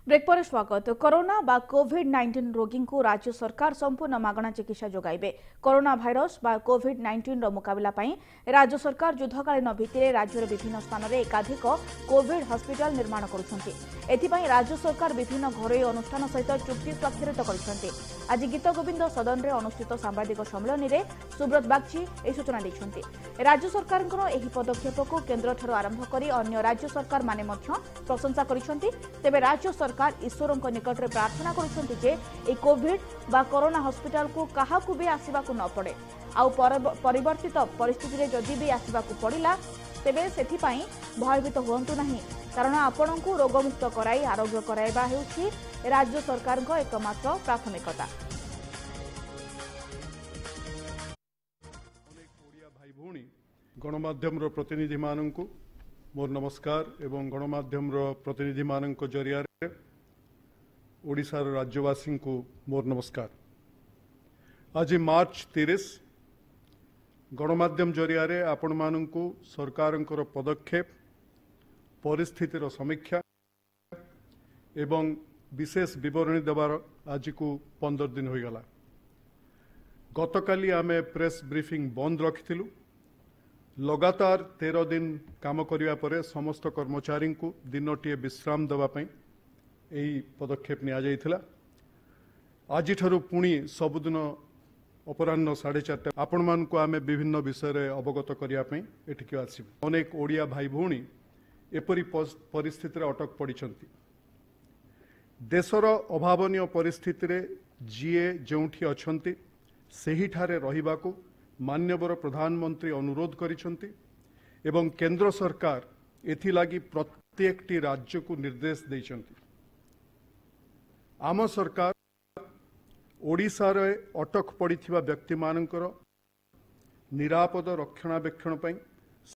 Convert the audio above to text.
Break पर स्वागत। Corona बा कोविड-19 रोगी को राज्य सरकार संपूर्ण मागणा चिकित्सा जोगाइबे। कोरोना भाइरस बा कोविड-19 रो मुकाबला पई राज्य सरकार युद्धकालीन भित्तिरे राज्यर विभिन्न स्थान में एकाधिक कोविड हॉस्पिटल निर्माण करुछंती। एथिपई राज्य सरकार विभिन्न घरोई अनुष्ठान सहित चुक्ति स्वाक्षरित करिसंती। आज गीत गोविंद सदन रे अनुष्ठित सांबादिक सम्मेलन रे सुब्रत बागची ए सूचना दैछंती। राज्य सरकारଙ୍କର ଏହି ପଦକ୍ଷେପକୁ କେନ୍ଦ୍ରଠାରୁ ଆରମ୍ଭ କରି ଅନ୍ୟ ରାଜ୍ୟ ସରକାର ମାନେ ମଧ୍ୟ ପ୍ରଶଂସା କରିଛନ୍ତି। ତେବେ ରାଜ୍ୟ सरकार ईश्वरଙ୍କ निकटରେ प्रार्थना करुछंती जे ए कोविड बा कोरोना हॉस्पिटल को काहाकू भी आसीबाकू न पड़े। आउ परिवर्तित परिस्थिति रे जदि भी आसीबाकू पड़िला तेबे सेथि पई भयभीत होंतु नाही, कारण आपणकू रोगमुक्त कराई आरोग्य कराइबा हेउछि राज्य सरकारଙ୍କ एकमात्र प्राथमिकता। गणमाध्यम प्रतिनिधि मानक मोर नमस्कार एवं गणमाध्यम प्रतिनिधि मानक जरिया ओडिशार राज्यवासी को मोर नमस्कार। आज मार्च 30 गणमाध्यम जरिया आपण मानक सरकार पदक्षेप परिस्थितिर समीक्षा एवं विशेष विवरणी देवार आज को 15 दिन हो गला। गतकाली आमे प्रेस ब्रीफिंग बंद रखिथिलु। लगातार 13 दिन काम करिया परे समस्त कर्मचारी को दिनटीए विश्राम देवाई यही पदक्षेप निया जाइथिला। आज ठारू पुणी सबुदिन अपराह्न 4:30 आपण मानकु आमे विभिन्न विषय अवगत करिया पई एठिके आसिबु। अनेक ओडिया भाई भौणी एपरी परिस्थिति अटक पड़िछंती। देशर अभावनीय परिस्थिति रे जीए जोंठी अछंती सेही ठारे रहिबाकू मान्यवर प्रधानमंत्री अनुरोध करिछंती एवं केंद्र सरकार एथिलागी प्रत्येकटी राज्य को निर्देश दैछंती। आम सरकार ओडिशा रे अटक पड़िथिबा व्यक्ति मानकर निरापद रक्षणाबेक्षण पई